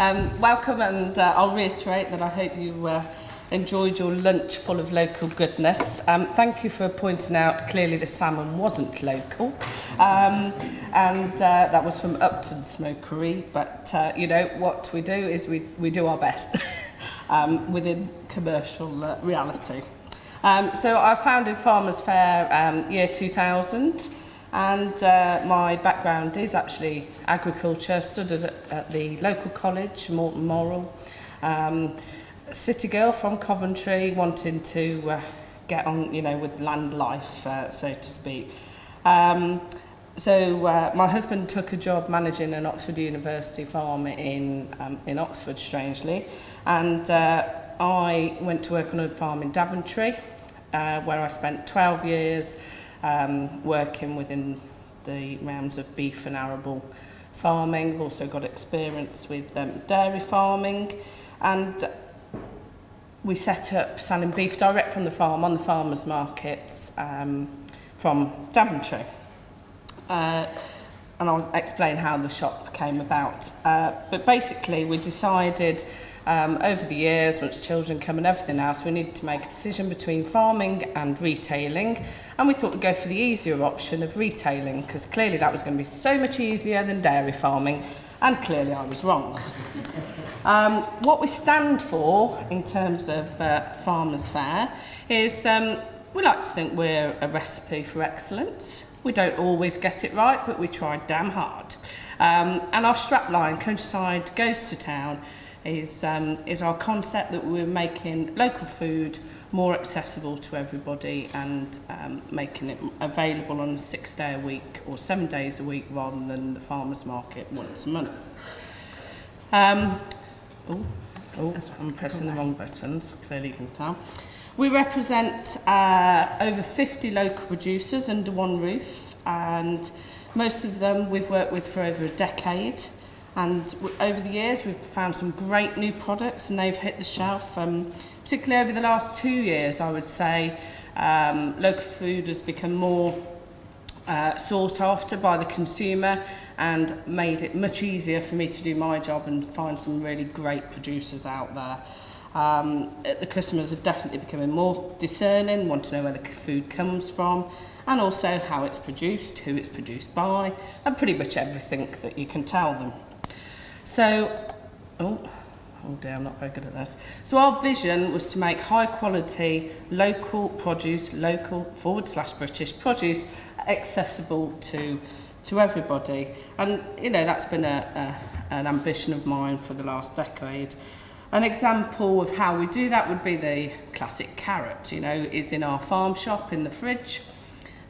Welcome, and I'll reiterate that I hope you enjoyed your lunch full of local goodness. Thank you for pointing out clearly the salmon wasn't local, and that was from Upton Smokery, but you know, what we do is we do our best within commercial reality. So I founded Farmers Fayre year 2000, and my background is actually agriculture. Studied at the local college, Morton Morrell. City girl from Coventry, wanting to get on, you know, with land life, so to speak. So my husband took a job managing an Oxford University farm in Oxford, strangely, and I went to work on a farm in Daventry, where I spent 12 years working within the realms of beef and arable farming. I've also got experience with dairy farming, and we set up selling beef direct from the farm on the farmers markets from Daventry. And I'll explain how the shop came about. But basically we decided over the years, once children come and everything else, we needed to make a decision between farming and retailing, and we thought we'd go for the easier option of retailing, because clearly that was going to be so much easier than dairy farming, and clearly I was wrong. What we stand for in terms of Farmers Fayre is we like to think we're a recipe for excellence. We don't always get it right, but we try damn hard. And our strapline, Countryside Goes to Town, is our concept that we're making local food more accessible to everybody, and making it available on a 6-day a week or 7 days a week rather than the farmers market once a month. I'm pressing the wrong buttons, clearly you can tell. We represent over 50 local producers under one roof, and most of them we've worked with for over a decade. And over the years we've found some great new products, and they've hit the shelf. Particularly over the last 2 years, I would say, local food has become more sought after by the consumer, and made it much easier for me to do my job and find some really great producers out there. The customers are definitely becoming more discerning, want to know where the food comes from, and also how it's produced, who it's produced by, and pretty much everything that you can tell them. So, oh dear, I'm not very good at this. So our vision was to make high quality local produce, local / British produce, accessible to everybody. And you know, that's been an ambition of mine for the last decade. An example of how we do that would be the classic carrot, you know, is in our farm shop in the fridge.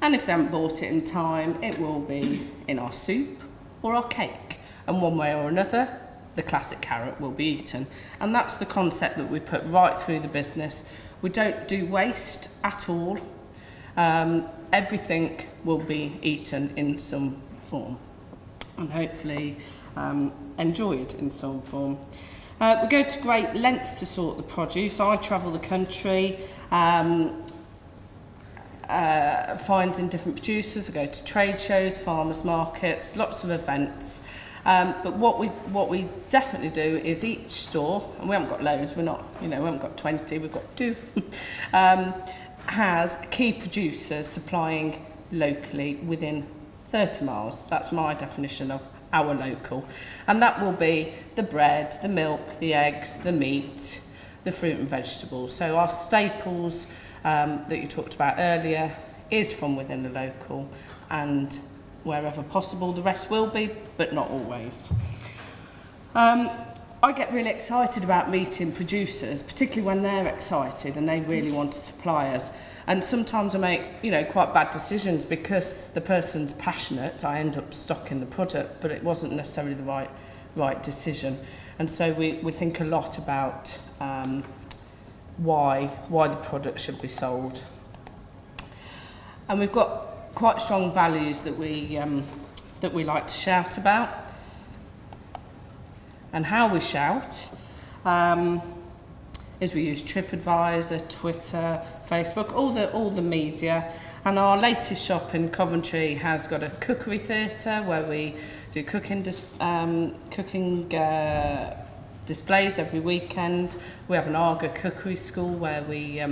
And if they haven't bought it in time, it will be in our soup or our cake. And one way or another, the classic carrot will be eaten. And that's the concept that we put right through the business. We don't do waste at all. Everything will be eaten in some form, and hopefully enjoyed in some form. We go to great lengths to sort the produce. I travel the country, finding different producers. I go to trade shows, farmers markets, lots of events. But what we definitely do is each store, and we haven't got loads, we haven't got 20, we've got 2, has key producers supplying locally within 30 miles. That's my definition of our local. And that will be the bread, the milk, the eggs, the meat, the fruit and vegetables. So our staples that you talked about earlier is from within the local, and wherever possible the rest will be, but not always. I get really excited about meeting producers, particularly when they're excited and they really want to supply us. And sometimes I make, you know, quite bad decisions because the person's passionate. I end up stocking the product, but it wasn't necessarily the right decision. And so we think a lot about why the product should be sold. And we've got quite strong values that we like to shout about. And how we shout is we use TripAdvisor, Twitter, Facebook, all the media. And our latest shop in Coventry has got a cookery theatre where we do cooking displays every weekend. We have an Arga cookery school where we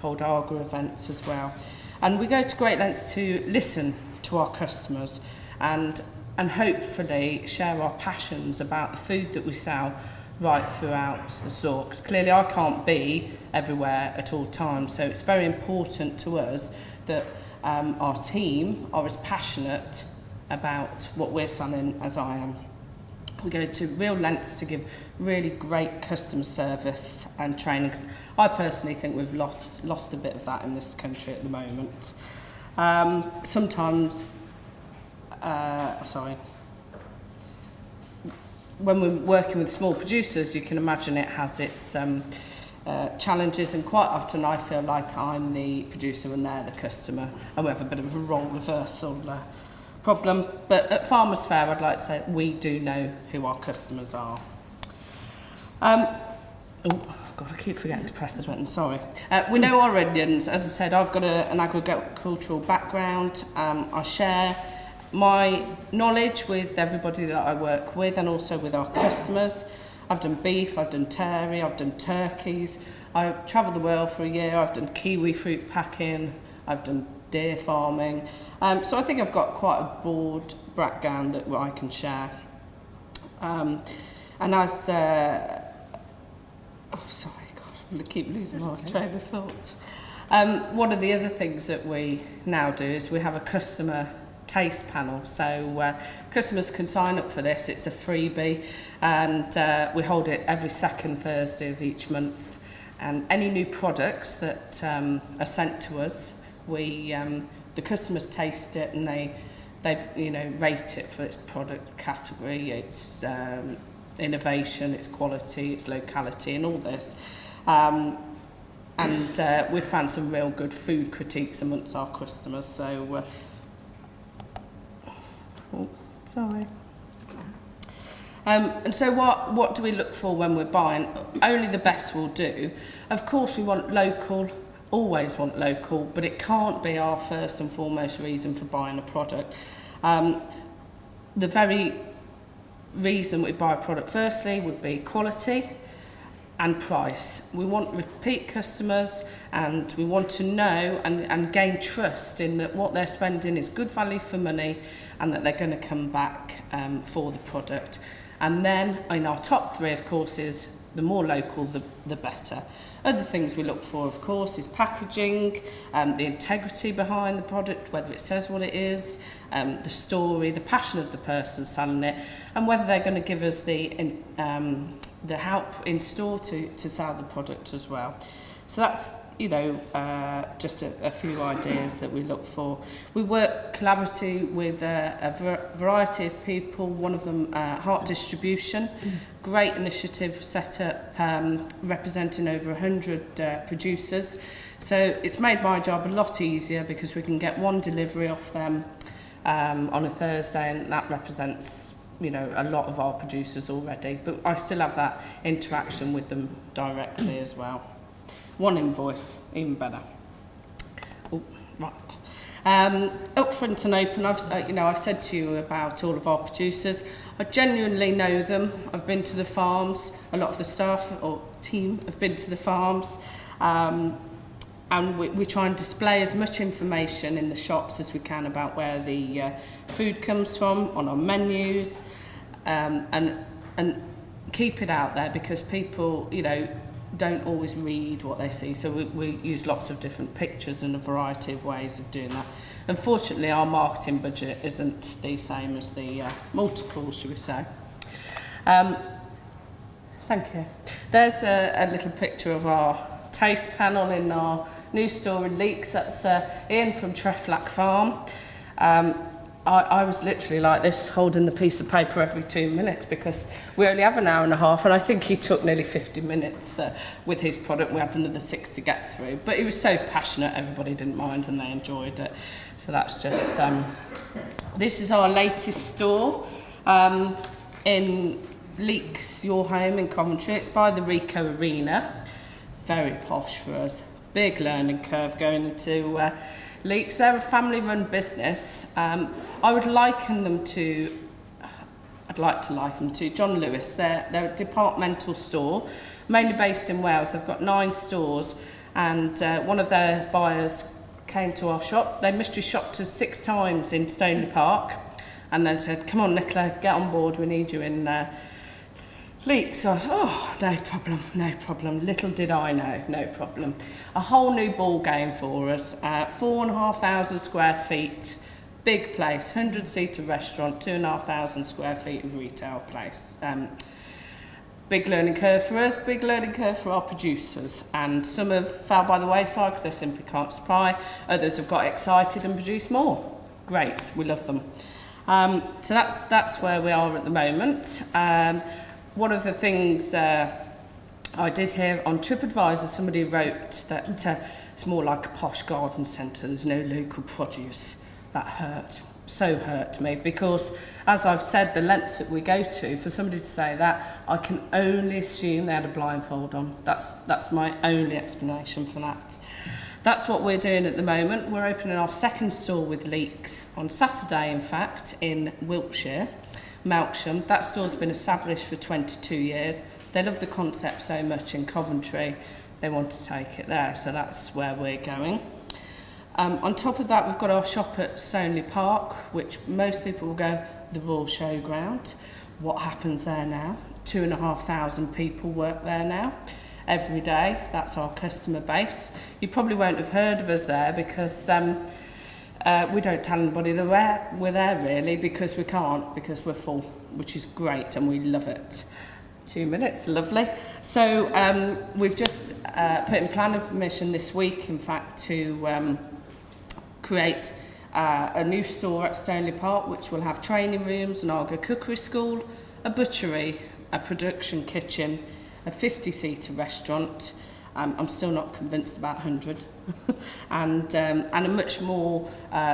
hold Arga events as well. And we go to great lengths to listen to our customers and hopefully share our passions about the food that we sell right throughout the store. Because clearly I can't be everywhere at all times, so it's very important to us that our team are as passionate about what we're selling as I am. We go to real lengths to give really great customer service and training. I personally think we've lost a bit of that in this country at the moment. Sometimes, when we're working with small producers, you can imagine it has its challenges, and quite often I feel like I'm the producer and they're the customer, and we have a bit of a role reversal problem. But at Farmers Fayre, I'd like to say we do know who our customers are. Oh God, I keep forgetting to press the button, sorry. We know our onions. As I said, I've got an agricultural background. I share my knowledge with everybody that I work with and also with our customers. I've done beef, I've done dairy, I've done turkeys. I travelled the world for a year. I've done kiwi fruit packing, I've done deer farming. So I think I've got quite a broad background that I can share. And as I keep losing my train of thought. One of the other things that we now do is we have a customer taste panel, so customers can sign up for this. It's a freebie, and we hold it every second Thursday of each month. And any new products that are sent to us, the customers taste it and they rate it for its product category, its innovation, its quality, its locality, and all this. And we've found some real good food critiques amongst our customers. So. And so what do we look for when we're buying? Only the best will do. Of course we want local, always want local, but it can't be our first and foremost reason for buying a product. The very reason we buy a product firstly would be quality and price. We want repeat customers, and we want to know and gain trust in that what they're spending is good value for money and that they're going to come back for the product. And then in our top three, of course, is the more local, the better. Other things we look for, of course, is packaging, the integrity behind the product, whether it says what it is, the story, the passion of the person selling it, and whether they're going to give us the help in store to sell the product as well. So that's, just a few ideas that we look for. We work collaboratively with a variety of people, one of them Heart Distribution, great initiative set up representing over 100 producers. So it's made my job a lot easier because we can get one delivery off them on a Thursday, and that represents a lot of our producers already, but I still have that interaction with them directly as well. One invoice, even better. Oh, right. Up front and open, I've said to you about all of our producers. I genuinely know them. I've been to the farms. A lot of the staff or team have been to the farms. And we try and display as much information in the shops as we can about where the food comes from, on our menus, and keep it out there, because people, don't always read what they see. So we use lots of different pictures and a variety of ways of doing that. Unfortunately, our marketing budget isn't the same as the multiples, should we say. Thank you. There's a little picture of our taste panel in our new store in Leeks. That's Ian from Treflack Farm. I was literally like this, holding the piece of paper every 2 minutes, because we only have an hour and a half, and I think he took nearly 50 minutes with his product. We had another 6 to get through, but he was so passionate, everybody didn't mind and they enjoyed it. So that's just, this is our latest store in Leeks, your home in Coventry. It's by the Rico Arena. Very posh for us. Big learning curve going into Leeks. They're a family-run business. I would liken them to would like to like them to. John Lewis, they're a departmental store, mainly based in Wales. They've got 9 stores, and one of their buyers came to our shop. They mystery shopped us 6 times in Stoneleigh Park, and then said, come on Nicola, get on board, we need you in Leeks. So I was, oh, no problem, no problem. Little did I know, no problem. A whole new ball game for us. 4,500 square feet, big place, 100-seater restaurant, 2,500 square feet of retail place. Big learning curve for us, big learning curve for our producers. And some have fell by the wayside because they simply can't supply. Others have got excited and produced more. Great, we love them. So that's where we are at the moment. One of the things I did hear on TripAdvisor, somebody wrote that it's more like a posh garden centre, there's no local produce. That hurt me, because as I've said, the lengths that we go to, for somebody to say that, I can only assume they had a blindfold on. That's my only explanation for that. That's what we're doing at the moment. We're opening our 2nd store with Leeks on Saturday, in fact, in Wiltshire, Melksham. That store's been established for 22 years. They love the concept so much in Coventry, they want to take it there, so that's where we're going. On top of that, we've got our shop at Stoneleigh Park, which most people will go, the Royal Showground. What happens there now? 2,500 people work there now, every day. That's our customer base. You probably won't have heard of us there because we don't tell anybody that we're there really, because we can't, because we're full, which is great and we love it. 2 minutes, lovely. So we've just put in planning permission this week, in fact, to create a new store at Stoneleigh Park, which will have training rooms, an Argo cookery school, a butchery, a production kitchen, a 50-seater restaurant. I'm still not convinced about 100, and a much more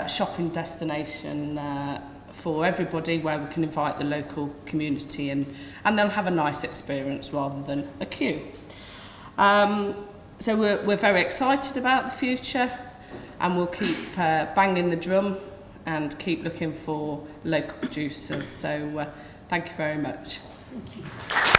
shopping destination for everybody, where we can invite the local community in, and they'll have a nice experience rather than a queue. So we're very excited about the future, and we'll keep banging the drum and keep looking for local producers. So thank you very much. Thank you.